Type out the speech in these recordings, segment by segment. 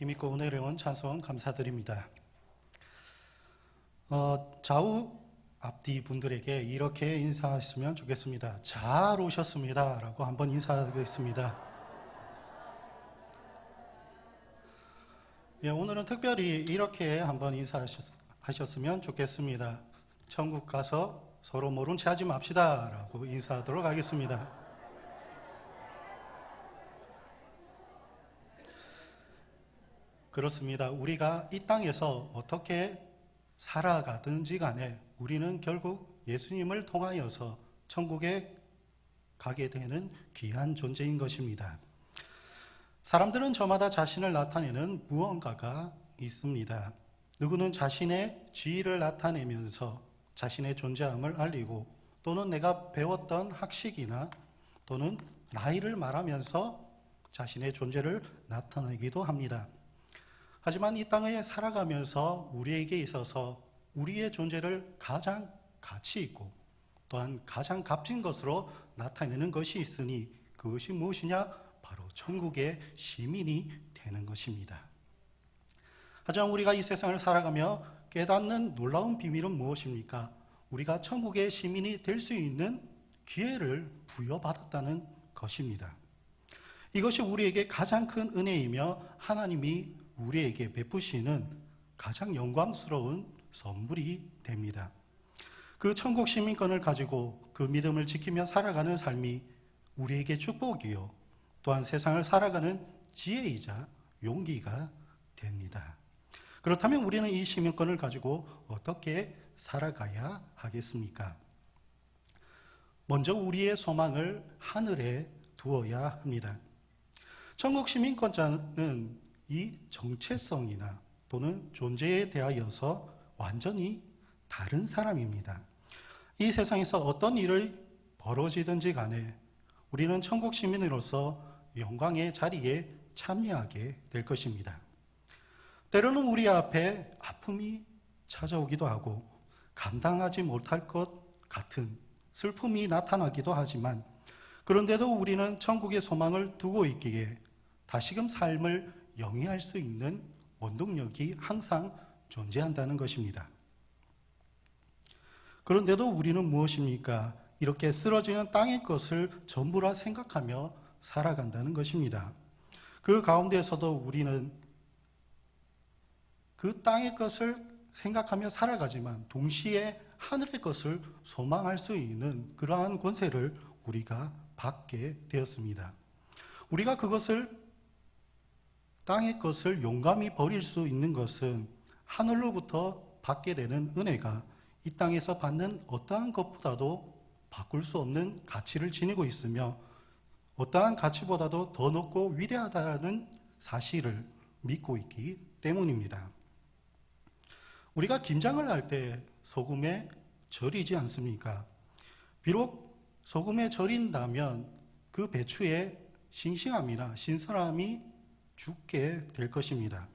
힘있고 은혜로운 찬송 감사드립니다. 좌우 앞뒤 분들에게 이렇게 인사하시면 좋겠습니다. 잘 오셨습니다 라고 한번 인사하겠습니다. 오늘은 특별히 이렇게 한번 인사하셨으면 좋겠습니다. 천국 가서 서로 모른 체 하지 맙시다 라고 인사하도록 하겠습니다. 그렇습니다. 우리가 이 땅에서 어떻게 살아가든지 간에 우리는 결국 예수님을 통하여서 천국에 가게 되는 귀한 존재인 것입니다. 사람들은 저마다 자신을 나타내는 무언가가 있습니다. 누구는 자신의 지위를 나타내면서 자신의 존재함을 알리고, 또는 내가 배웠던 학식이나 또는 나이를 말하면서 자신의 존재를 나타내기도 합니다. 하지만 이 땅에 살아가면서 우리에게 있어서 우리의 존재를 가장 가치 있고 또한 가장 값진 것으로 나타내는 것이 있으니 그것이 무엇이냐? 바로 천국의 시민이 되는 것입니다. 하지만 우리가 이 세상을 살아가며 깨닫는 놀라운 비밀은 무엇입니까? 우리가 천국의 시민이 될 수 있는 기회를 부여받았다는 것입니다. 이것이 우리에게 가장 큰 은혜이며 하나님이 우리에게 베푸시는 가장 영광스러운 선물이 됩니다. 그 천국 시민권을 가지고 그 믿음을 지키며 살아가는 삶이 우리에게 축복이요 또한 세상을 살아가는 지혜이자 용기가 됩니다. 그렇다면 우리는 이 시민권을 가지고 어떻게 살아가야 하겠습니까? 먼저 우리의 소망을 하늘에 두어야 합니다. 천국 시민권자는 이 정체성이나 또는 존재에 대하여서 완전히 다른 사람입니다. 이 세상에서 어떤 일이 벌어지든지 간에 우리는 천국 시민으로서 영광의 자리에 참여하게 될 것입니다. 때로는 우리 앞에 아픔이 찾아오기도 하고 감당하지 못할 것 같은 슬픔이 나타나기도 하지만, 그런데도 우리는 천국의 소망을 두고 있기에 다시금 삶을 영위할 수 있는 원동력이 항상 존재한다는 것입니다. 그런데도 우리는 무엇입니까? 이렇게 쓰러지는 땅의 것을 전부라 생각하며 살아간다는 것입니다. 그 가운데서도 우리는 그 땅의 것을 생각하며 살아가지만 동시에 하늘의 것을 소망할 수 있는 그러한 권세를 우리가 받게 되었습니다. 우리가 그것을 땅의 것을 용감히 버릴 수 있는 것은 하늘로부터 받게 되는 은혜가 이 땅에서 받는 어떠한 것보다도 바꿀 수 없는 가치를 지니고 있으며 어떠한 가치보다도 더 높고 위대하다는 사실을 믿고 있기 때문입니다. 우리가 김장을 할 때 소금에 절이지 않습니까? 비록 소금에 절인다면 그 배추의 싱싱함이나 신선함이 죽게 될 것입니다.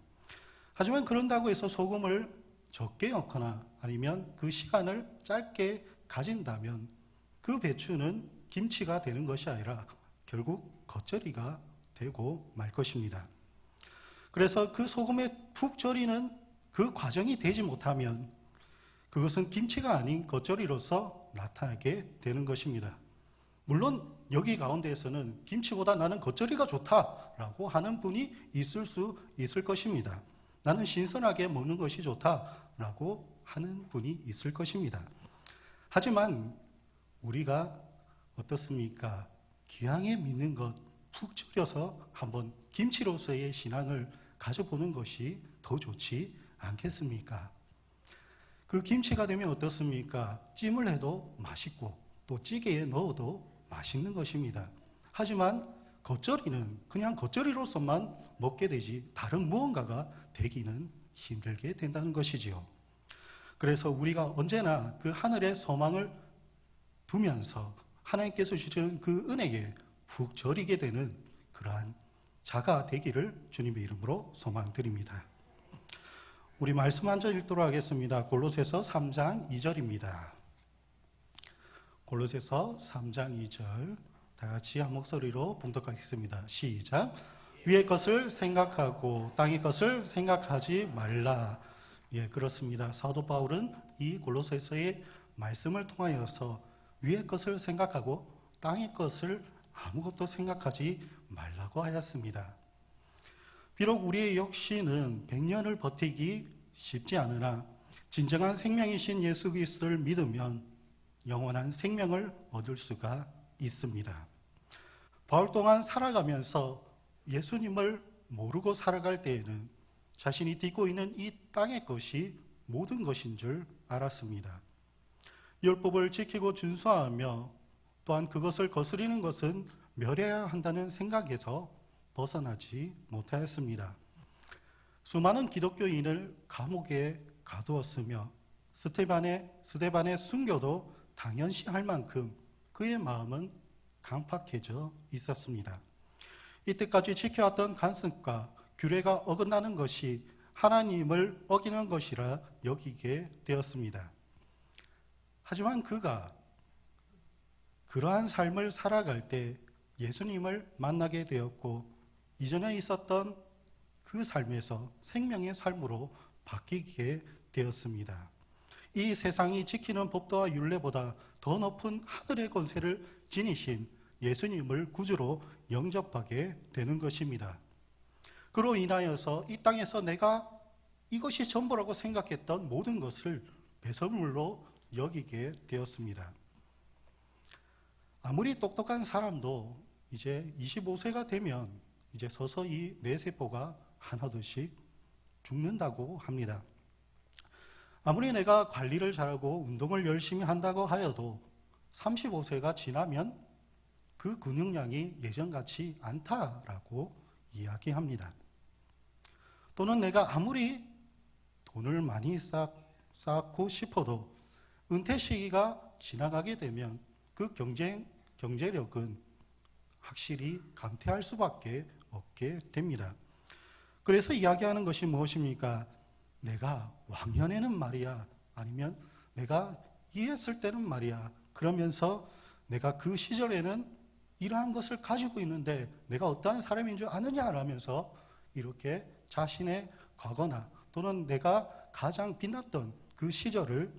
하지만 그런다고 해서 소금을 적게 넣거나 아니면 그 시간을 짧게 가진다면 그 배추는 김치가 되는 것이 아니라 결국 겉절이가 되고 말 것입니다. 그래서 그 소금에 푹 절이는 그 과정이 되지 못하면 그것은 김치가 아닌 겉절이로서 나타나게 되는 것입니다. 물론 여기 가운데에서는 김치보다 나는 겉절이가 좋다라고 하는 분이 있을 수 있을 것입니다. 나는 신선하게 먹는 것이 좋다라고 하는 분이 있을 것입니다. 하지만 우리가 어떻습니까? 기왕에 믿는 것 푹 절여서 한번 김치로서의 신앙을 가져보는 것이 더 좋지 않겠습니까? 그 김치가 되면 어떻습니까? 찜을 해도 맛있고 또 찌개에 넣어도 맛있는 것입니다. 하지만 겉절이는 그냥 겉절이로서만 먹게 되지 다른 무언가가 되기는 힘들게 된다는 것이지요. 그래서 우리가 언제나 그 하늘의 소망을 두면서 하나님께서 주시는 그 은혜에 푹 절이게 되는 그러한 자가 되기를 주님의 이름으로 소망드립니다. 우리 말씀 한 절 읽도록 하겠습니다. 골로새서 3장 2절입니다. 골로새서 3장 2절 다 같이 한 목소리로 봉독하겠습니다. 시작. 위의 것을 생각하고 땅의 것을 생각하지 말라. 예, 그렇습니다. 사도 바울은 이 골로새서의 말씀을 통하여서 위의 것을 생각하고 땅의 것을 아무것도 생각하지 말라고 하였습니다. 비록 우리의 역시는 100년을 버티기 쉽지 않으나 진정한 생명이신 예수 그리스도를 믿으면 영원한 생명을 얻을 수가 있습니다. 바울 동안 살아가면서 예수님을 모르고 살아갈 때에는 자신이 딛고 있는 이 땅의 것이 모든 것인 줄 알았습니다. 율법을 지키고 준수하며 또한 그것을 거스리는 것은 멸해야 한다는 생각에서 벗어나지 못하였습니다. 수많은 기독교인을 감옥에 가두었으며 스데반의 순교도 당연시 할 만큼 그의 마음은 강팍해져 있었습니다. 이때까지 지켜왔던 관습과 규례가 어긋나는 것이 하나님을 어기는 것이라 여기게 되었습니다. 하지만 그가 그러한 삶을 살아갈 때 예수님을 만나게 되었고 이전에 있었던 그 삶에서 생명의 삶으로 바뀌게 되었습니다. 이 세상이 지키는 법도와 율례보다 더 높은 하늘의 권세를 지니신 예수님을 구주로 영접하게 되는 것입니다. 그로 인하여서 이 땅에서 내가 이것이 전부라고 생각했던 모든 것을 배설물로 여기게 되었습니다. 아무리 똑똑한 사람도 이제 25세가 되면 이제 서서히 뇌세포가 하나둘씩 죽는다고 합니다. 아무리 내가 관리를 잘하고 운동을 열심히 한다고 하여도 35세가 지나면 그 근육량이 예전같이 않다라고 이야기합니다. 또는 내가 아무리 돈을 많이 쌓고 싶어도 은퇴 시기가 지나가게 되면 그 경제력은 확실히 감퇴할 수밖에 없게 됩니다. 그래서 이야기하는 것이 무엇입니까? 내가 왕년에는 말이야, 아니면 내가 이랬을 때는 말이야, 그러면서 내가 그 시절에는 이러한 것을 가지고 있는데 내가 어떠한 사람인 줄 아느냐라면서 이렇게 자신의 과거나 또는 내가 가장 빛났던 그 시절을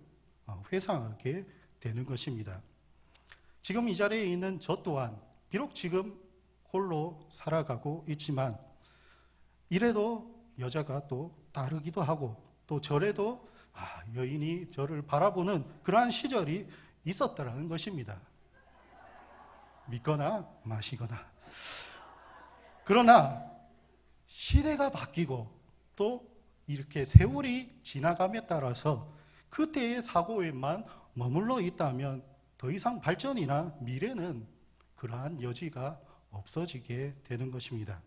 회상하게 되는 것입니다. 지금 이 자리에 있는 저 또한 비록 지금 홀로 살아가고 있지만 이래도 여자가 또 따르기도 하고 또 저래도 여인이 저를 바라보는 그러한 시절이 있었다라는 것입니다. 믿거나 마시거나. 그러나 시대가 바뀌고 또 이렇게 세월이 지나감에 따라서 그때의 사고에만 머물러 있다면 더 이상 발전이나 미래는 그러한 여지가 없어지게 되는 것입니다.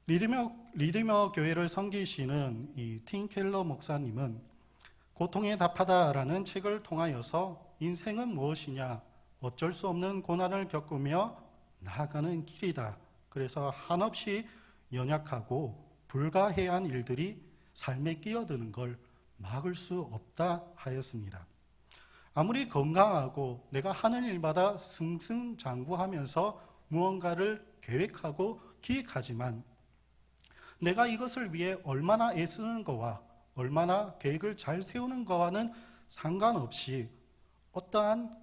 리디머 교회를 섬기시는 이 팀 켈러 목사님은 고통에 답하다라는 책을 통하여서 인생은 무엇이냐, 어쩔 수 없는 고난을 겪으며 나아가는 길이다. 그래서 한없이 연약하고 불가해한 일들이 삶에 끼어드는 걸 막을 수 없다 하였습니다. 아무리 건강하고 내가 하는 일마다 승승장구하면서 무언가를 계획하고 기획하지만 내가 이것을 위해 얼마나 애쓰는 거와 얼마나 계획을 잘 세우는 거와는 상관없이 어떠한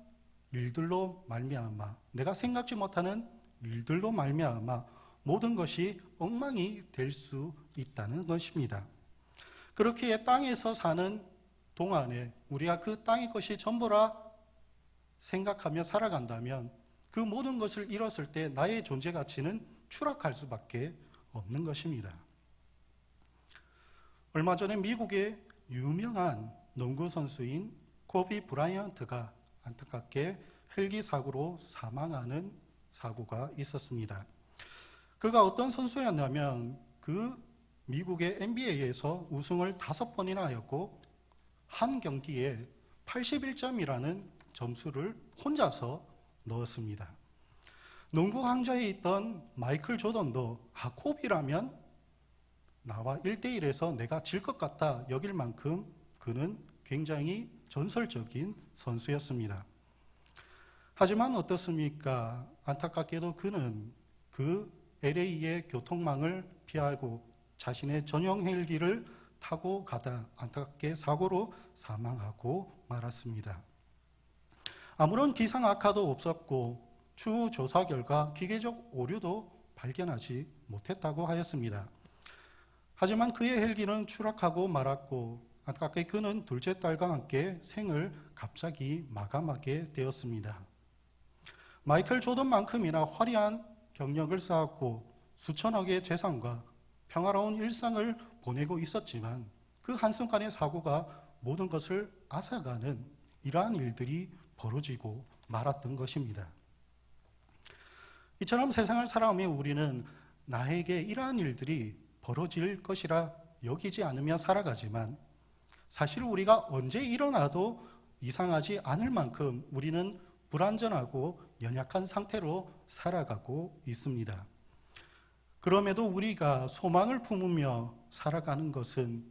일들로 말미암아 내가 생각지 못하는 일들로 말미암아 모든 것이 엉망이 될 수 있다는 것입니다. 그렇게 땅에서 사는 동안에 우리가 그 땅의 것이 전부라 생각하며 살아간다면 그 모든 것을 잃었을 때 나의 존재 가치는 추락할 수밖에 없는 것입니다. 얼마 전에 미국의 유명한 농구 선수인 코비 브라이언트가 안타깝게 헬기 사고로 사망하는 사고가 있었습니다. 그가 어떤 선수였냐면 그 미국의 NBA에서 우승을 5번이나 하였고 한 경기에 81점이라는 점수를 혼자서 넣었습니다. 농구 강좌에 있던 마이클 조던도 코비라면 나와 1대1에서 내가 질 것 같다 여길 만큼 그는 굉장히 전설적인 선수였습니다. 하지만 어떻습니까? 안타깝게도 그는 그 LA의 교통망을 피하고 자신의 전용 헬기를 타고 가다 안타깝게 사고로 사망하고 말았습니다. 아무런 기상 악화도 없었고 추후 조사 결과 기계적 오류도 발견하지 못했다고 하였습니다. 하지만 그의 헬기는 추락하고 말았고 안타깝게 그는 둘째 딸과 함께 생을 갑자기 마감하게 되었습니다. 마이클 조던만큼이나 화려한 경력을 쌓았고 수천억의 재산과 평화로운 일상을 보내고 있었지만 그 한순간의 사고가 모든 것을 앗아가는 이러한 일들이 벌어지고 말았던 것입니다. 이처럼 세상을 살아가며 우리는 나에게 이러한 일들이 벌어질 것이라 여기지 않으며 살아가지만 사실 우리가 언제 일어나도 이상하지 않을 만큼 우리는 불완전하고 연약한 상태로 살아가고 있습니다. 그럼에도 우리가 소망을 품으며 살아가는 것은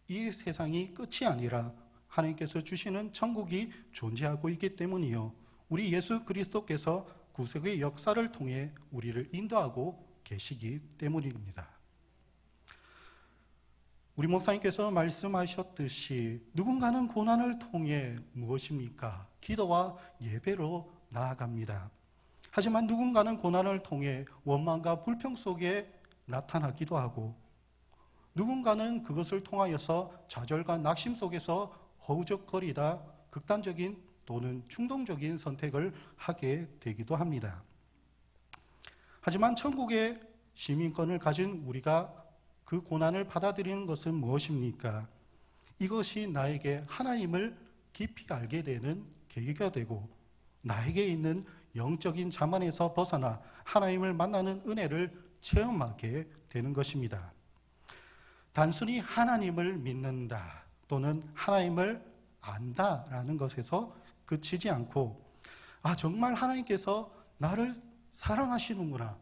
이 세상이 끝이 아니라 하나님께서 주시는 천국이 존재하고 있기 때문이요. 우리 예수 그리스도께서 구속의 역사를 통해 우리를 인도하고 계시기 때문입니다. 우리 목사님께서 말씀하셨듯이 누군가는 고난을 통해 무엇입니까? 기도와 예배로 나아갑니다. 하지만 누군가는 고난을 통해 원망과 불평 속에 나타나기도 하고 누군가는 그것을 통하여서 좌절과 낙심 속에서 허우적거리다 극단적인 또는 충동적인 선택을 하게 되기도 합니다. 하지만 천국의 시민권을 가진 우리가 그 고난을 받아들이는 것은 무엇입니까? 이것이 나에게 하나님을 깊이 알게 되는 계기가 되고 나에게 있는 영적인 자만에서 벗어나 하나님을 만나는 은혜를 체험하게 되는 것입니다. 단순히 하나님을 믿는다 또는 하나님을 안다라는 것에서 그치지 않고 정말 하나님께서 나를 사랑하시는구나.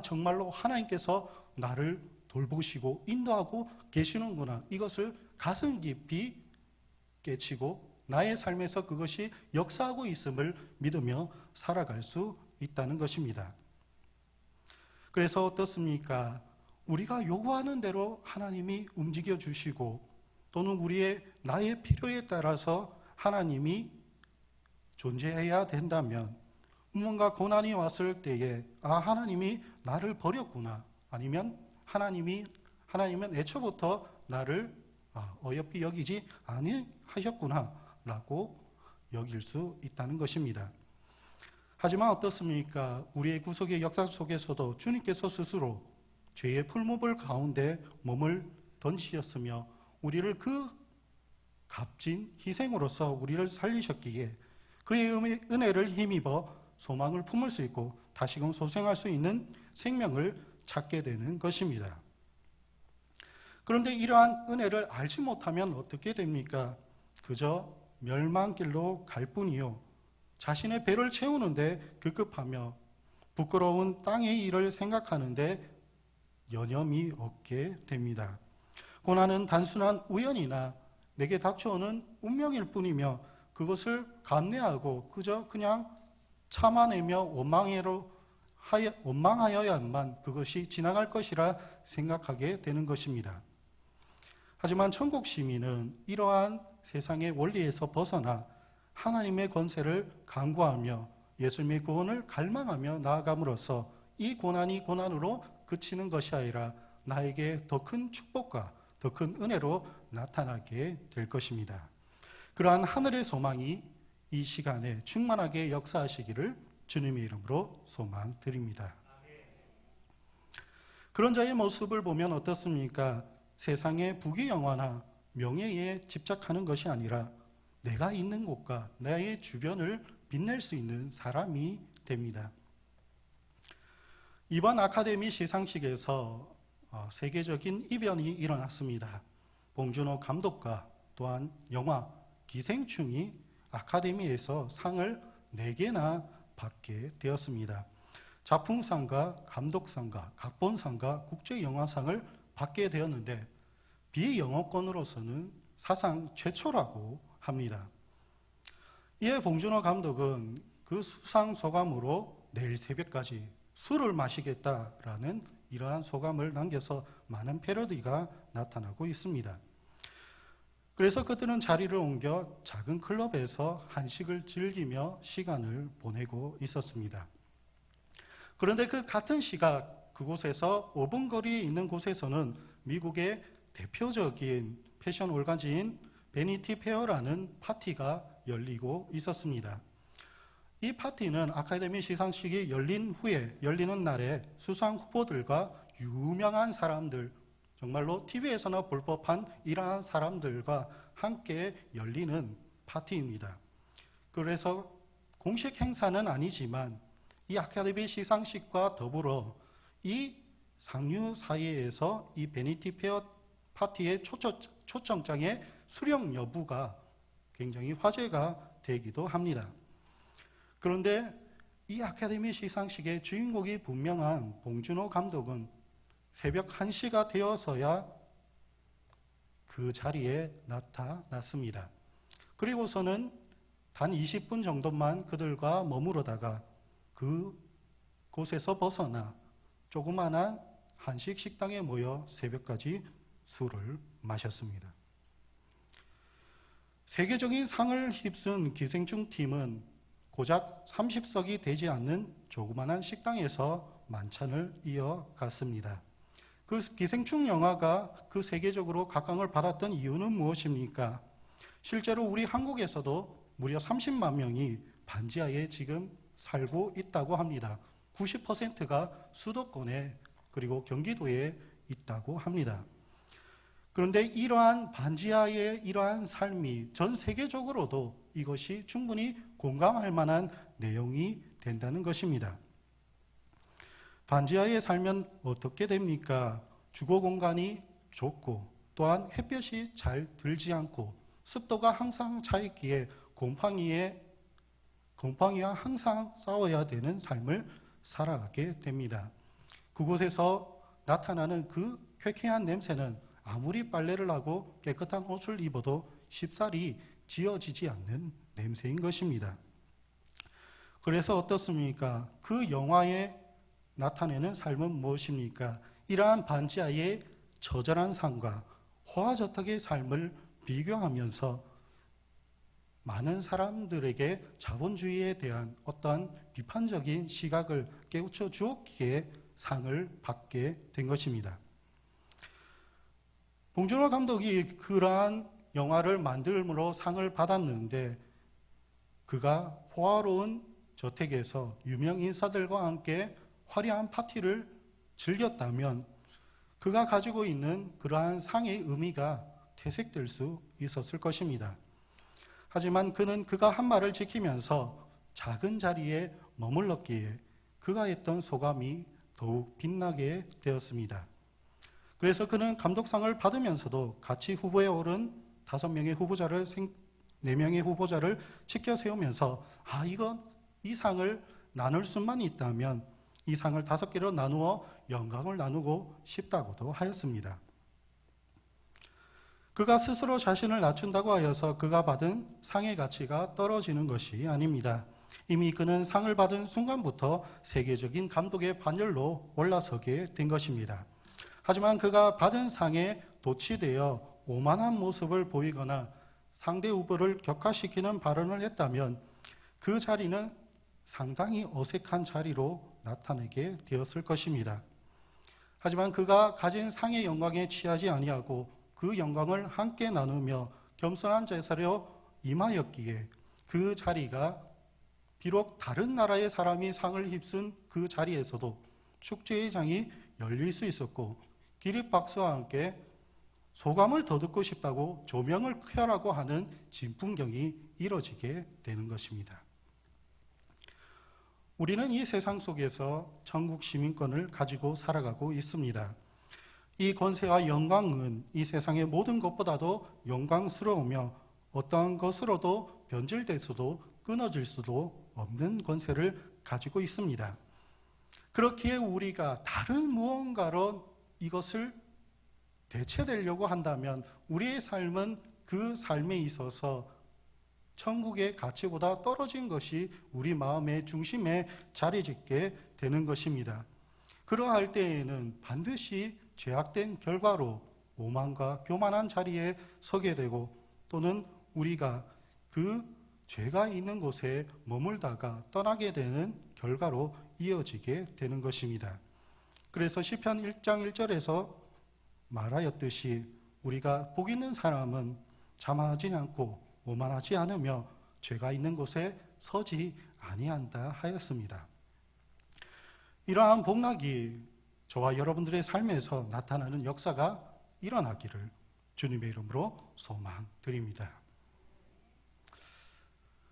정말로 하나님께서 나를 돌보시고 인도하고 계시는구나. 이것을 가슴 깊이 깨치고 나의 삶에서 그것이 역사하고 있음을 믿으며 살아갈 수 있다는 것입니다. 그래서 어떻습니까? 우리가 요구하는 대로 하나님이 움직여 주시고 또는 나의 필요에 따라서 하나님이 존재해야 된다면 뭔가 고난이 왔을 때에 하나님이 나를 버렸구나. 아니면 하나님은 애초부터 나를 어여삐 여기지 아니하셨구나 라고 여길 수 있다는 것입니다. 하지만 어떻습니까? 우리의 구속의 역사 속에서도 주님께서 스스로 죄의 풀무불 가운데 몸을 던지셨으며 우리를 그 값진 희생으로서 우리를 살리셨기에 그의 은혜를 힘입어 소망을 품을 수 있고 다시금 소생할 수 있는 생명을 찾게 되는 것입니다. 그런데 이러한 은혜를 알지 못하면 어떻게 됩니까? 그저 멸망길로 갈 뿐이요. 자신의 배를 채우는데 급급하며 부끄러운 땅의 일을 생각하는데 여념이 없게 됩니다. 고난은 단순한 우연이나 내게 닥쳐오는 운명일 뿐이며 그것을 감내하고 그냥 참아내며 원망하여야만 그것이 지나갈 것이라 생각하게 되는 것입니다. 하지만 천국 시민은 이러한 세상의 원리에서 벗어나 하나님의 권세를 간구하며 예수님의 구원을 갈망하며 나아감으로써 이 고난이 고난으로 그치는 것이 아니라 나에게 더 큰 축복과 더 큰 은혜로 나타나게 될 것입니다. 그러한 하늘의 소망이 이 시간에 충만하게 역사하시기를 주님의 이름으로 소망드립니다. 그런 자의 모습을 보면 어떻습니까? 세상의 부귀영화나 명예에 집착하는 것이 아니라 내가 있는 곳과 나의 주변을 빛낼 수 있는 사람이 됩니다. 이번 아카데미 시상식에서 세계적인 이변이 일어났습니다. 봉준호 감독과 또한 영화 기생충이 아카데미에서 상을 4개나 받게 되었습니다. 작품상과 감독상과 각본상과 국제영화상을 받게 되었는데 비영어권으로서는 사상 최초라고 합니다. 이에 봉준호 감독은 그 수상 소감으로 내일 새벽까지 술을 마시겠다라는 이러한 소감을 남겨서 많은 패러디가 나타나고 있습니다. 그래서 그들은 자리를 옮겨 작은 클럽에서 한식을 즐기며 시간을 보내고 있었습니다. 그런데 그 같은 시각 그곳에서 5분 거리에 있는 곳에서는 미국의 대표적인 패션 올가지인 베니티 페어라는 파티가 열리고 있었습니다. 이 파티는 아카데미 시상식이 열리는 날에 수상 후보들과 유명한 사람들, 정말로 TV에서나 볼 법한 이러한 사람들과 함께 열리는 파티입니다. 그래서 공식 행사는 아니지만 이 아카데미 시상식과 더불어 이 상류 사이에서 이 베니티 페어 파티의 초청장의 수령 여부가 굉장히 화제가 되기도 합니다. 그런데 이 아카데미 시상식의 주인공이 분명한 봉준호 감독은 새벽 1시가 되어서야 그 자리에 나타났습니다. 그리고서는 단 20분 정도만 그들과 머무르다가 그곳에서 벗어나 조그마한 한식 식당에 모여 새벽까지 술을 마셨습니다. 세계적인 상을 휩쓴 기생충 팀은 고작 30석이 되지 않는 조그마한 식당에서 만찬을 이어갔습니다. 그 기생충 영화가 그 세계적으로 각광을 받았던 이유는 무엇입니까? 실제로 우리 한국에서도 무려 30만 명이 반지하에 지금 살고 있다고 합니다. 90%가 수도권에 그리고 경기도에 있다고 합니다. 그런데 이러한 반지하의 이러한 삶이 전 세계적으로도 이것이 충분히 공감할 만한 내용이 된다는 것입니다. 반지하에 살면 어떻게 됩니까? 주거 공간이 좁고 또한 햇볕이 잘 들지 않고 습도가 항상 차 있기에 곰팡이와 항상 싸워야 되는 삶을 살아가게 됩니다. 그곳에서 나타나는 그 쾌쾌한 냄새는 아무리 빨래를 하고 깨끗한 옷을 입어도 쉽사리 지워지지 않는 냄새인 것입니다. 그래서 어떻습니까? 그 영화에 나타내는 삶은 무엇입니까? 이러한 반지하의 처절한 삶과 호화저택의 삶을 비교하면서 많은 사람들에게 자본주의에 대한 어떤 비판적인 시각을 깨우쳐 주었기에 상을 받게 된 것입니다. 봉준호 감독이 그러한 영화를 만들므로 상을 받았는데 그가 호화로운 저택에서 유명 인사들과 함께 화려한 파티를 즐겼다면 그가 가지고 있는 그러한 상의 의미가 퇴색될 수 있었을 것입니다. 하지만 그는 그가 한 말을 지키면서 작은 자리에 머물렀기에 그가 했던 소감이 더욱 빛나게 되었습니다. 그래서 그는 감독상을 받으면서도 같이 후보에 오른 4명의 후보자를 지켜 세우면서 이 상을 나눌 수만 있다면 이 상을 5개로 나누어 영광을 나누고 싶다고도 하였습니다. 그가 스스로 자신을 낮춘다고 하여서 그가 받은 상의 가치가 떨어지는 것이 아닙니다. 이미 그는 상을 받은 순간부터 세계적인 감독의 반열로 올라서게 된 것입니다. 하지만 그가 받은 상에 도취되어 오만한 모습을 보이거나 상대 후보를 격화시키는 발언을 했다면 그 자리는 상당히 어색한 자리로 나타나게 되었을 것입니다. 하지만 그가 가진 상의 영광에 취하지 아니하고 그 영광을 함께 나누며 겸손한 제사로 임하였기에 그 자리가 비록 다른 나라의 사람이 상을 휩쓴 그 자리에서도 축제의 장이 열릴 수 있었고 기립박수와 함께 소감을 더 듣고 싶다고 조명을 켜라고 하는 진풍경이 이뤄지게 되는 것입니다. 우리는 이 세상 속에서 천국 시민권을 가지고 살아가고 있습니다. 이 권세와 영광은 이 세상의 모든 것보다도 영광스러우며 어떠한 것으로도 변질될 수도 끊어질 수도 없는 권세를 가지고 있습니다. 그렇기에 우리가 다른 무언가로 이것을 대체되려고 한다면 우리의 삶은 그 삶에 있어서 천국의 가치보다 떨어진 것이 우리 마음의 중심에 자리 짓게 되는 것입니다. 그러할 때에는 반드시 죄악된 결과로 오만과 교만한 자리에 서게 되고, 또는 우리가 그 죄가 있는 곳에 머물다가 떠나게 되는 결과로 이어지게 되는 것입니다. 그래서 시편 1장 1절에서 말하였듯이 우리가 복 있는 사람은 자만하지 않고 오만하지 않으며 죄가 있는 곳에 서지 아니한다 하였습니다. 이러한 복락이 저와 여러분들의 삶에서 나타나는 역사가 일어나기를 주님의 이름으로 소망드립니다.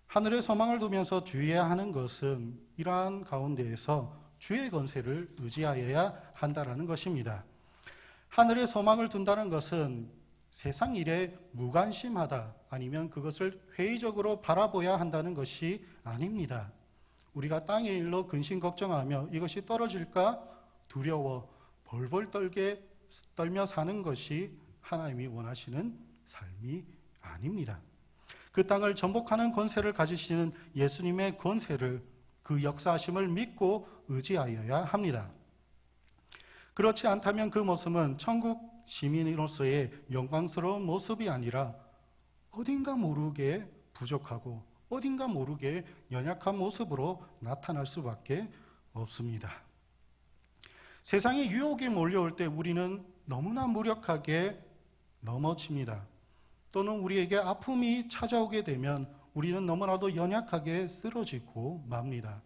하늘의 소망을 두면서 주의해야 하는 것은 이러한 가운데에서 주의 권세를 의지하여야 한다는 것입니다. 하늘의 소망을 둔다는 것은 세상 일에 무관심하다, 아니면 그것을 회의적으로 바라보아야 한다는 것이 아닙니다. 우리가 땅의 일로 근심 걱정하며 이것이 떨어질까 두려워 벌벌 떨며 사는 것이 하나님이 원하시는 삶이 아닙니다. 그 땅을 전복하는 권세를 가지시는 예수님의 권세를, 그 역사하심을 믿고 의지하여야 합니다. 그렇지 않다면 그 모습은 천국 시민으로서의 영광스러운 모습이 아니라 어딘가 모르게 부족하고 어딘가 모르게 연약한 모습으로 나타날 수밖에 없습니다. 세상의 유혹이 몰려올 때 우리는 너무나 무력하게 넘어집니다. 또는 우리에게 아픔이 찾아오게 되면 우리는 너무나도 연약하게 쓰러지고 맙니다.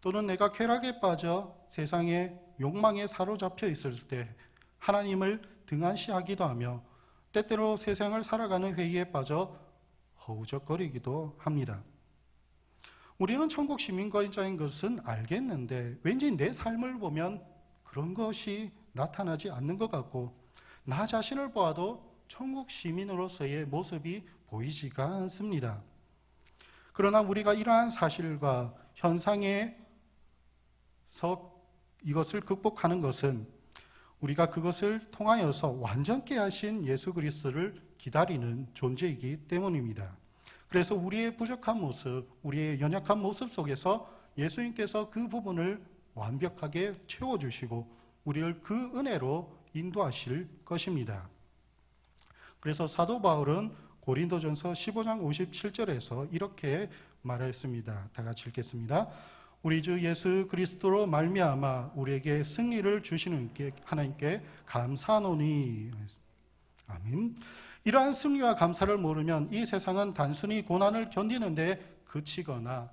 또는 내가 쾌락에 빠져 세상의 욕망에 사로잡혀 있을 때 하나님을 등한시하기도 하며 때때로 세상을 살아가는 회의에 빠져 허우적거리기도 합니다. 우리는 천국 시민권자인 것은 알겠는데 왠지 내 삶을 보면 그런 것이 나타나지 않는 것 같고, 나 자신을 보아도 천국 시민으로서의 모습이 보이지가 않습니다. 그러나 우리가 이러한 사실과 현상에서 이것을 극복하는 것은 우리가 그것을 통하여서 완전케 하신 예수 그리스도를 기다리는 존재이기 때문입니다. 그래서 우리의 부족한 모습, 우리의 연약한 모습 속에서 예수님께서 그 부분을 완벽하게 채워주시고 우리를 그 은혜로 인도하실 것입니다. 그래서 사도 바울은 고린도전서 15장 57절에서 이렇게 말했습니다. 다 같이 읽겠습니다. 우리 주 예수 그리스도로 말미암아 우리에게 승리를 주시는 하나님께 감사하노니. 아멘. 이러한 승리와 감사를 모르면 이 세상은 단순히 고난을 견디는데 그치거나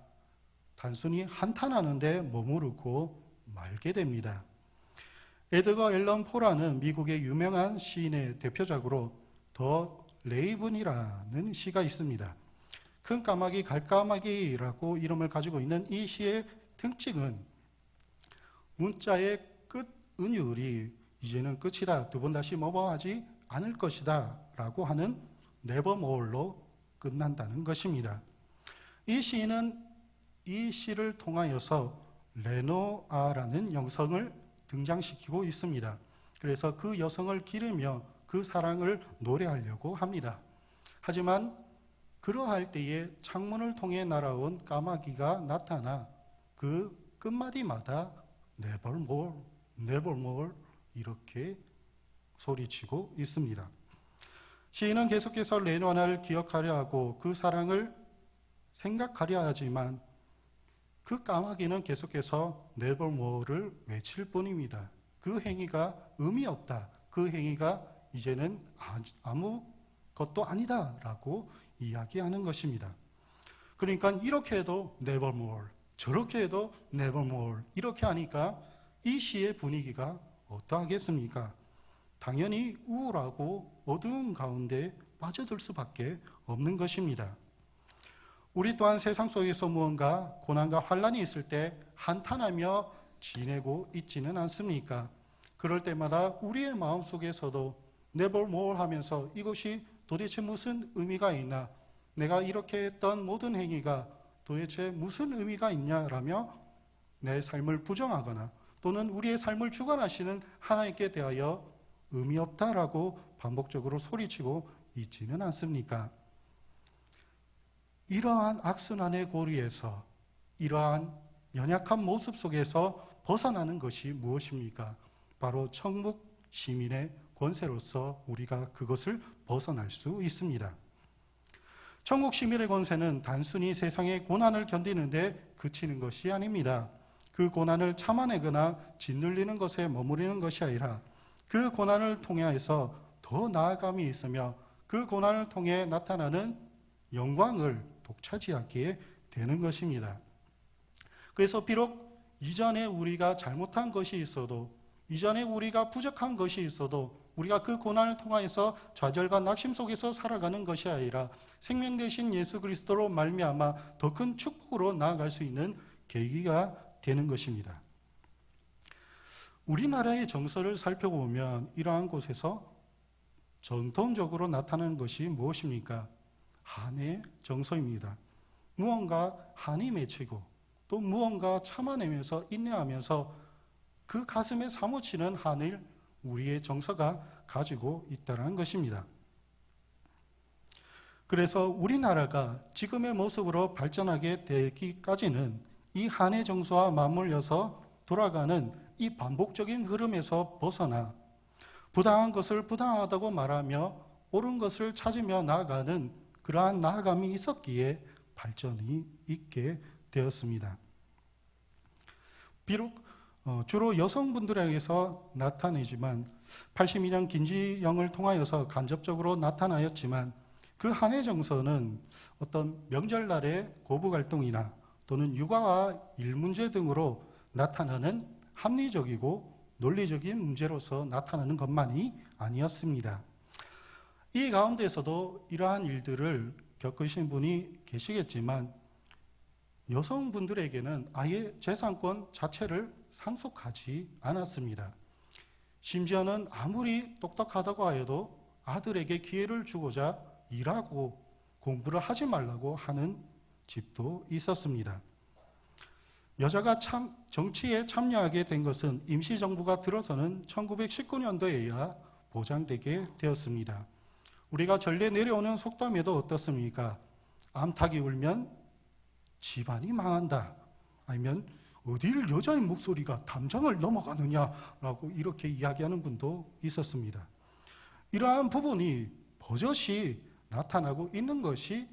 단순히 한탄하는데 머무르고 말게 됩니다. 에드거 앨런 포라는 미국의 유명한 시인의 대표작으로 더 레이븐이라는 시가 있습니다. 큰 까마귀 갈까마귀라고 이름을 가지고 있는 이 시의 특징은 문자의 끝 은율이 이제는 끝이다, 두 번 다시 뭐뭐하지 않을 것이다 라고 하는 네버모어로 끝난다는 것입니다. 이 시인은 이 시를 통하여서 레노아라는 여성을 등장시키고 있습니다. 그래서 그 여성을 기르며 그 사랑을 노래하려고 합니다. 하지만 그러할 때에 창문을 통해 날아온 까마귀가 나타나 그 끝마디마다 nevermore, nevermore 이렇게 소리치고 있습니다. 시인은 계속해서 레노아를 기억하려 하고 그 사랑을 생각하려 하지만 그 까마귀는 계속해서 nevermore를 외칠 뿐입니다. 그 행위가 의미 없다. 그 행위가 이제는 아무것도 아니다 라고 이야기하는 것입니다. 그러니까 이렇게 해도 nevermore, 저렇게 해도 nevermore 이렇게 하니까 이 시의 분위기가 어떠하겠습니까? 당연히 우울하고 어두운 가운데 빠져들 수밖에 없는 것입니다. 우리 또한 세상 속에서 무언가 고난과 환난이 있을 때 한탄하며 지내고 있지는 않습니까? 그럴 때마다 우리의 마음속에서도 nevermore 하면서 이것이 도대체 무슨 의미가 있나? 내가 이렇게 했던 모든 행위가 도대체 무슨 의미가 있냐라며 내 삶을 부정하거나 또는 우리의 삶을 주관하시는 하나님께 대하여 의미 없다라고 반복적으로 소리치고 있지는 않습니까? 이러한 악순환의 고리에서, 이러한 연약한 모습 속에서 벗어나는 것이 무엇입니까? 바로 천국 시민의 권세로서 우리가 그것을 벗어날 수 있습니다. 천국 시민의 권세는 단순히 세상의 고난을 견디는 데 그치는 것이 아닙니다. 그 고난을 참아내거나 짓눌리는 것에 머무르는 것이 아니라 그 고난을 통해서 더 나아감이 있으며 그 고난을 통해 나타나는 영광을 독차지하게 되는 것입니다. 그래서 비록 이전에 우리가 잘못한 것이 있어도, 이전에 우리가 부족한 것이 있어도 우리가 그 고난을 통하여서 좌절과 낙심 속에서 살아가는 것이 아니라 생명 되신 예수 그리스도로 말미암아 더 큰 축복으로 나아갈 수 있는 계기가 되는 것입니다. 우리나라의 정서를 살펴보면 이러한 곳에서 전통적으로 나타나는 것이 무엇입니까? 한의 정서입니다. 무언가 한이 맺히고 또 무언가 참아내면서 인내하면서 그 가슴에 사무치는 한을 우리의 정서가 가지고 있다는 것입니다. 그래서 우리나라가 지금의 모습으로 발전하게 되기까지는 이 한의 정서와 맞물려서 돌아가는 이 반복적인 흐름에서 벗어나 부당한 것을 부당하다고 말하며 옳은 것을 찾으며 나아가는 그러한 나아감이 있었기에 발전이 있게 되었습니다. 비록 주로 여성분들에게서 나타내지만 82년 김지영을 통하여서 간접적으로 나타나였지만 그 한의 정서는 어떤 명절날의 고부갈등이나 또는 육아와 일 문제 등으로 나타나는 합리적이고 논리적인 문제로서 나타나는 것만이 아니었습니다. 이 가운데서도 이러한 일들을 겪으신 분이 계시겠지만 여성분들에게는 아예 재산권 자체를 상속하지 않았습니다. 심지어는 아무리 똑똑하다고 해도 아들에게 기회를 주고자 일하고 공부를 하지 말라고 하는 집도 있었습니다. 여자가 정치에 참여하게 된 것은 임시정부가 들어서는 1919년도에야 보장되게 되었습니다. 우리가 전례 내려오는 속담에도 어떻습니까? 암탉이 울면 집안이 망한다. 아니면 어딜 여자의 목소리가 담장을 넘어가느냐라고 이렇게 이야기하는 분도 있었습니다. 이러한 부분이 버젓이 나타나고 있는 것이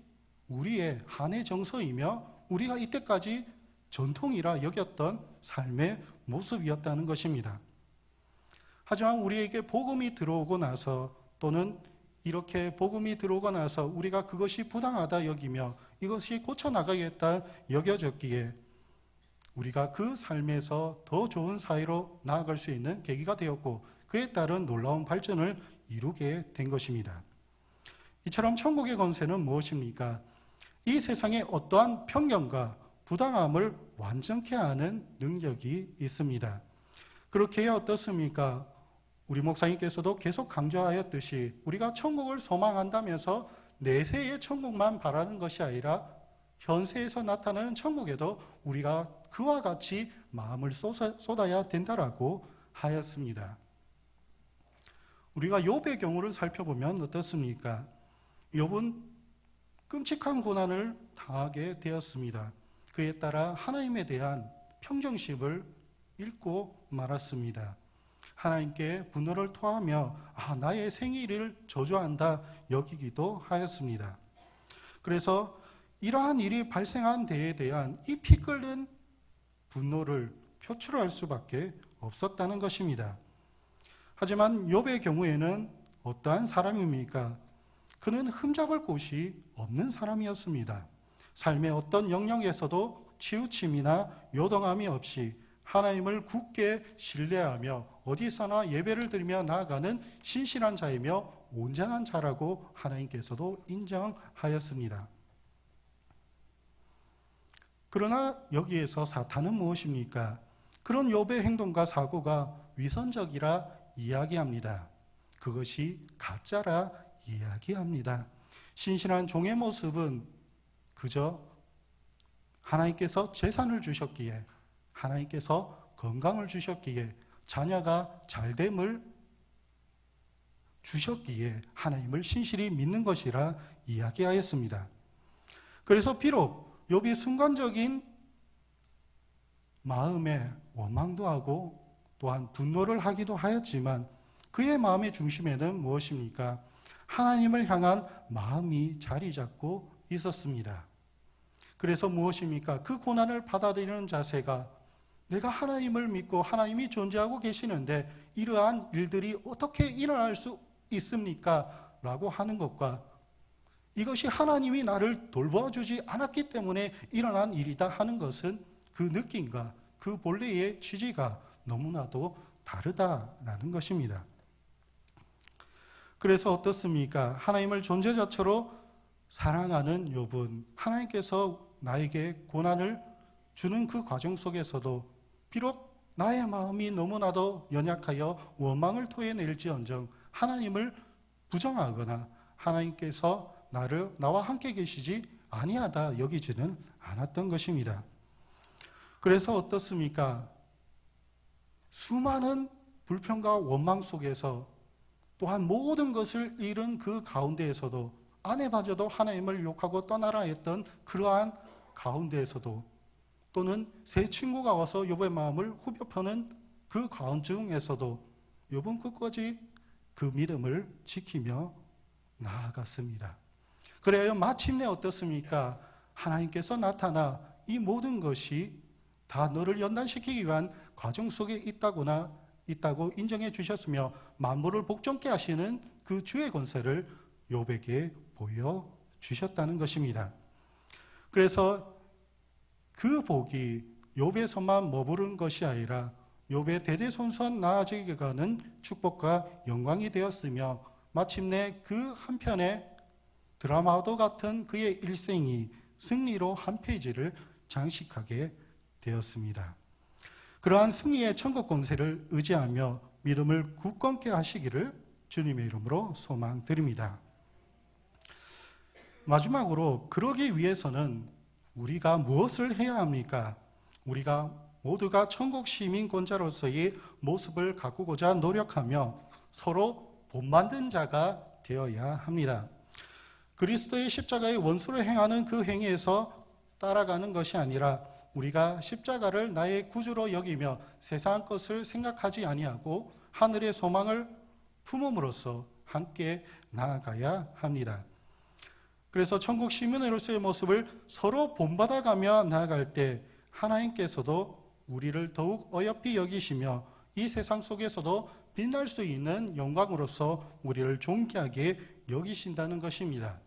우리의 한의 정서이며 우리가 이때까지 전통이라 여겼던 삶의 모습이었다는 것입니다. 하지만 우리에게 복음이 들어오고 나서 또는 이렇게 복음이 들어오고 나서 우리가 그것이 부당하다 여기며 이것이 고쳐나가겠다 여겨졌기에 우리가 그 삶에서 더 좋은 사회로 나아갈 수 있는 계기가 되었고 그에 따른 놀라운 발전을 이루게 된 것입니다. 이처럼 천국의 권세는 무엇입니까? 이 세상에 어떠한 편견과 부당함을 완전케 하는 능력이 있습니다. 그렇게 어떻습니까? 우리 목사님께서도 계속 강조하였듯이 우리가 천국을 소망한다면서 내세의 천국만 바라는 것이 아니라 현세에서 나타나는 천국에도 우리가 그와 같이 마음을 쏟아야 된다라고 하였습니다. 우리가 욥의 경우를 살펴보면 어떻습니까? 욥은 끔찍한 고난을 당하게 되었습니다. 그에 따라 하나님에 대한 평정심을 잃고 말았습니다. 하나님께 분노를 토하며 나의 생일을 저주한다 여기기도 하였습니다. 그래서 이러한 일이 발생한 데에 대한 이 피 끓는 분노를 표출할 수밖에 없었다는 것입니다. 하지만 욥의 경우에는 어떠한 사람입니까? 그는 흠잡을 곳이 없는 사람이었습니다. 삶의 어떤 영역에서도 치우침이나 요동함이 없이 하나님을 굳게 신뢰하며 어디서나 예배를 드리며 나아가는 신실한 자이며 온전한 자라고 하나님께서도 인정하였습니다. 그러나 여기에서 사탄은 무엇입니까? 그런 욥의 행동과 사고가 위선적이라 이야기합니다. 그것이 가짜라 이야기합니다. 신실한 종의 모습은 그저 하나님께서 재산을 주셨기에 하나님께서 건강을 주셨기에 자녀가 잘됨을 주셨기에 하나님을 신실히 믿는 것이라 이야기하였습니다. 그래서 비록 욥이 순간적인 마음에 원망도 하고 또한 분노를 하기도 하였지만 그의 마음의 중심에는 무엇입니까? 하나님을 향한 마음이 자리 잡고 있었습니다. 그래서 무엇입니까? 그 고난을 받아들이는 자세가 내가 하나님을 믿고 하나님이 존재하고 계시는데 이러한 일들이 어떻게 일어날 수 있습니까? 라고 하는 것과 이것이 하나님이 나를 돌봐주지 않았기 때문에 일어난 일이다 하는 것은 그 느낌과 그 본래의 취지가 너무나도 다르다라는 것입니다. 그래서 어떻습니까? 하나님을 존재자처로 사랑하는 욥은 하나님께서 나에게 고난을 주는 그 과정 속에서도 비록 나의 마음이 너무나도 연약하여 원망을 토해낼지언정 하나님을 부정하거나 하나님께서 나와 함께 계시지 아니하다 여기지는 않았던 것입니다. 그래서 어떻습니까? 수많은 불평과 원망 속에서 또한 모든 것을 잃은 그 가운데에서도 아내마저도 하나님을 욕하고 떠나라 했던 그러한 가운데에서도 또는 새 친구가 와서 욥의 마음을 후벼 퍼는 그 가운중에서도 욥은 끝까지 그 믿음을 지키며 나아갔습니다. 그래야 마침내 어떻습니까? 하나님께서 나타나 이 모든 것이 다 너를 연단시키기 위한 과정 속에 있다고 인정해 주셨으며 만물을 복종케 하시는 그 주의 권세를 욥에게 보여주셨다는 것입니다. 그래서 그 복이 욥에서만 머무른 것이 아니라 욥의 대대손손 나아지게 가는 축복과 영광이 되었으며 마침내 그 한편의 드라마도 같은 그의 일생이 승리로 한 페이지를 장식하게 되었습니다. 그러한 승리의 천국 권세를 의지하며 믿음을 굳건케 하시기를 주님의 이름으로 소망드립니다. 마지막으로 그러기 위해서는 우리가 무엇을 해야 합니까? 우리가 모두가 천국 시민권자로서의 모습을 가꾸고자 노력하며 서로 본받는 자가 되어야 합니다. 그리스도의 십자가의 원수를 행하는 그 행위에서 따라가는 것이 아니라 우리가 십자가를 나의 구주로 여기며 세상 것을 생각하지 아니하고 하늘의 소망을 품음으로써 함께 나아가야 합니다. 그래서 천국 시민으로서의 모습을 서로 본받아가며 나아갈 때 하나님께서도 우리를 더욱 어여삐 여기시며 이 세상 속에서도 빛날 수 있는 영광으로서 우리를 존귀하게 여기신다는 것입니다.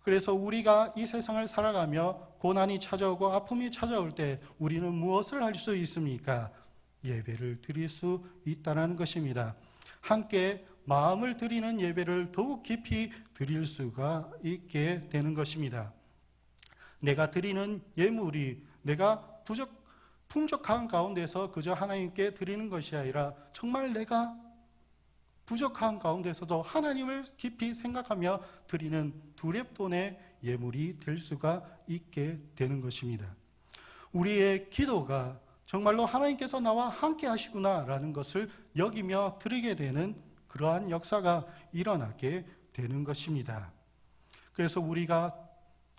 그래서 우리가 이 세상을 살아가며 고난이 찾아오고 아픔이 찾아올 때 우리는 무엇을 할 수 있습니까? 예배를 드릴 수 있다는 것입니다. 함께 마음을 드리는 예배를 더욱 깊이 드릴 수가 있게 되는 것입니다. 내가 드리는 예물이 내가 풍족한 가운데서 그저 하나님께 드리는 것이 아니라 정말 내가 부족한 가운데서도 하나님을 깊이 생각하며 드리는 두렙돈의 예물이 될 수가 있게 되는 것입니다. 우리의 기도가 정말로 하나님께서 나와 함께 하시구나라는 것을 여기며 드리게 되는 그러한 역사가 일어나게 되는 것입니다. 그래서 우리가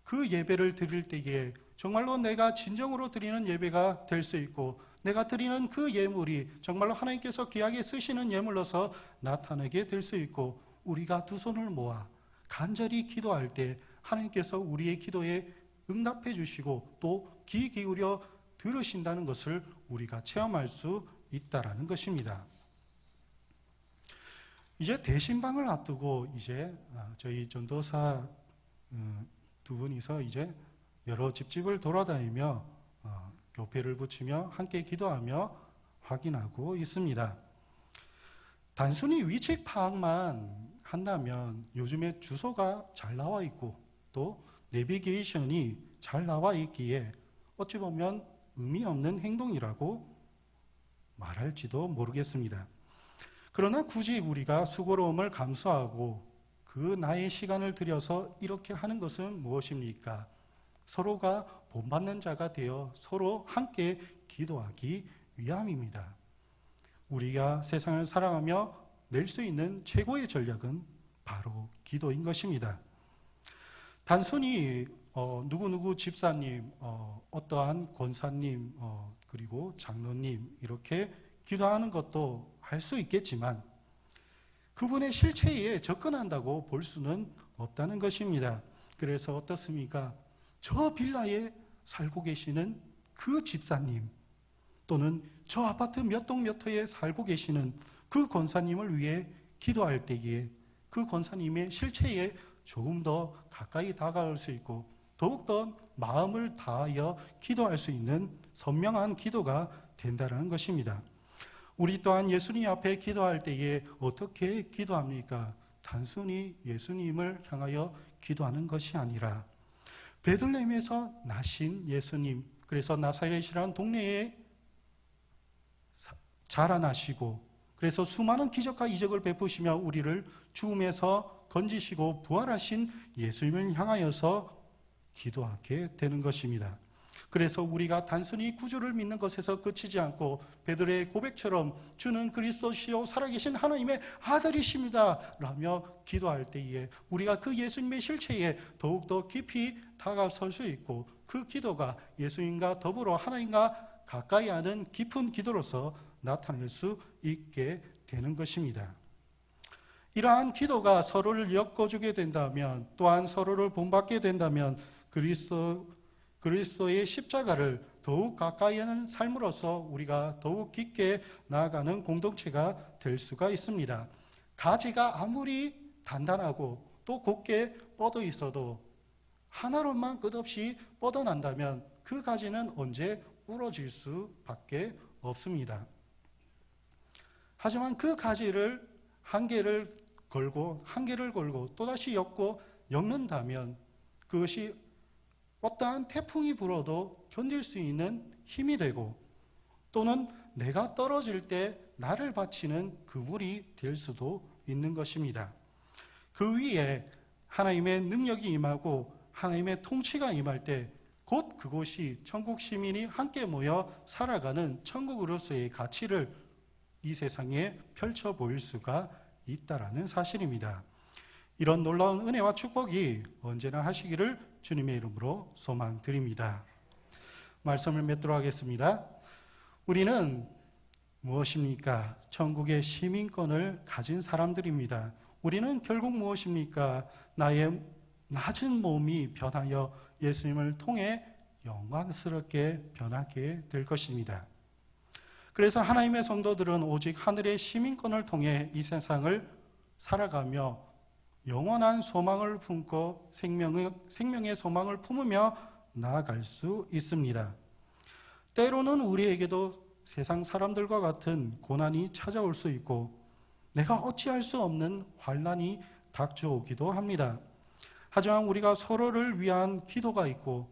그 예배를 드릴 때에 정말로 내가 진정으로 드리는 예배가 될 수 있고 내가 드리는 그 예물이 정말로 하나님께서 귀하게 쓰시는 예물로서 나타나게 될 수 있고 우리가 두 손을 모아 간절히 기도할 때 하나님께서 우리의 기도에 응답해 주시고 또 귀 기울여 들으신다는 것을 우리가 체험할 수 있다라는 것입니다. 이제 대신방을 앞두고 이제 저희 전도사 두 분이서 이제 여러 집집을 돌아다니며 교패를 붙이며 함께 기도하며 확인하고 있습니다. 단순히 위치 파악만 한다면 요즘에 주소가 잘 나와 있고 또 내비게이션이 잘 나와 있기에 어찌 보면 의미 없는 행동이라고 말할지도 모르겠습니다. 그러나 굳이 우리가 수고로움을 감수하고 그 나의 시간을 들여서 이렇게 하는 것은 무엇입니까? 서로가 본받는 자가 되어 서로 함께 기도하기 위함입니다. 우리가 세상을 살아가며 낼 수 있는 최고의 전략은 바로 기도인 것입니다. 단순히 누구누구 집사님, 어떠한 권사님, 그리고 장로님 이렇게 기도하는 것도 할 수 있겠지만 그분의 실체에 접근한다고 볼 수는 없다는 것입니다. 그래서 어떻습니까? 저 빌라에 살고 계시는 그 집사님 또는 저 아파트 몇 동 몇 호에 살고 계시는 그 권사님을 위해 기도할 때에 그 권사님의 실체에 조금 더 가까이 다가올 수 있고 더욱더 마음을 다하여 기도할 수 있는 선명한 기도가 된다는 것입니다. 우리 또한 예수님 앞에 기도할 때에 어떻게 기도합니까? 단순히 예수님을 향하여 기도하는 것이 아니라 베들레헴에서 나신 예수님, 그래서 나사렛이라는 동네에 자라나시고 그래서 수많은 기적과 이적을 베푸시며 우리를 죽음에서 건지시고 부활하신 예수님을 향하여서 기도하게 되는 것입니다. 그래서 우리가 단순히 구주를 믿는 것에서 그치지 않고 베드로의 고백처럼 주는 그리스도시요 살아계신 하나님의 아들이십니다 라며 기도할 때에 우리가 그 예수님의 실체에 더욱더 깊이 다가설 수 있고 그 기도가 예수님과 더불어 하나님과 가까이 하는 깊은 기도로서 나타낼 수 있게 되는 것입니다. 이러한 기도가 서로를 엮어주게 된다면 또한 서로를 본받게 된다면 그리스도의 십자가를 더욱 가까이 하는 삶으로서 우리가 더욱 깊게 나아가는 공동체가 될 수가 있습니다. 가지가 아무리 단단하고 또 곧게 뻗어 있어도 하나로만 끝없이 뻗어난다면 그 가지는 언제 부러질 수밖에 없습니다. 하지만 그 가지를 한계를 걸고 또다시 엮는다면 그것이 어떠한 태풍이 불어도 견딜 수 있는 힘이 되고 또는 내가 떨어질 때 나를 받치는 그물이 될 수도 있는 것입니다. 그 위에 하나님의 능력이 임하고 하나님의 통치가 임할 때 곧 그곳이 천국 시민이 함께 모여 살아가는 천국으로서의 가치를 이 세상에 펼쳐 보일 수가 있다라는 사실입니다. 이런 놀라운 은혜와 축복이 언제나 하시기를 주님의 이름으로 소망드립니다. 말씀을 맺도록 하겠습니다. 우리는 무엇입니까? 천국의 시민권을 가진 사람들입니다. 우리는 결국 무엇입니까? 나의 낮은 몸이 변하여 예수님을 통해 영광스럽게 변하게 될 것입니다. 그래서 하나님의 성도들은 오직 하늘의 시민권을 통해 이 세상을 살아가며 영원한 소망을 품고 생명의 소망을 품으며 나아갈 수 있습니다. 때로는 우리에게도 세상 사람들과 같은 고난이 찾아올 수 있고 내가 어찌할 수 없는 환난이 닥쳐오기도 합니다. 하지만 우리가 서로를 위한 기도가 있고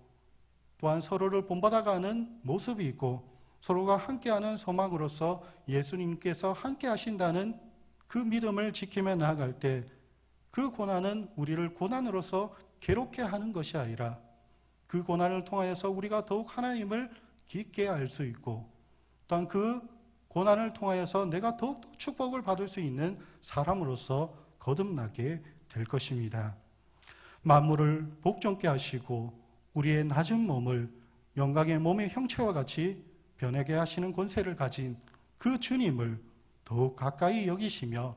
또한 서로를 본받아가는 모습이 있고 서로가 함께하는 소망으로서 예수님께서 함께 하신다는 그 믿음을 지키며 나아갈 때 그 고난은 우리를 고난으로서 괴롭게 하는 것이 아니라 그 고난을 통하여서 우리가 더욱 하나님을 깊게 알 수 있고 또한 그 고난을 통하여서 내가 더욱더 축복을 받을 수 있는 사람으로서 거듭나게 될 것입니다. 만물을 복종케 하시고 우리의 낮은 몸을 영광의 몸의 형체와 같이 변하게 하시는 권세를 가진 그 주님을 더욱 가까이 여기시며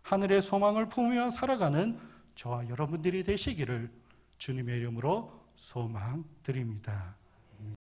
하늘의 소망을 품으며 살아가는 저와 여러분들이 되시기를 주님의 이름으로 소망드립니다.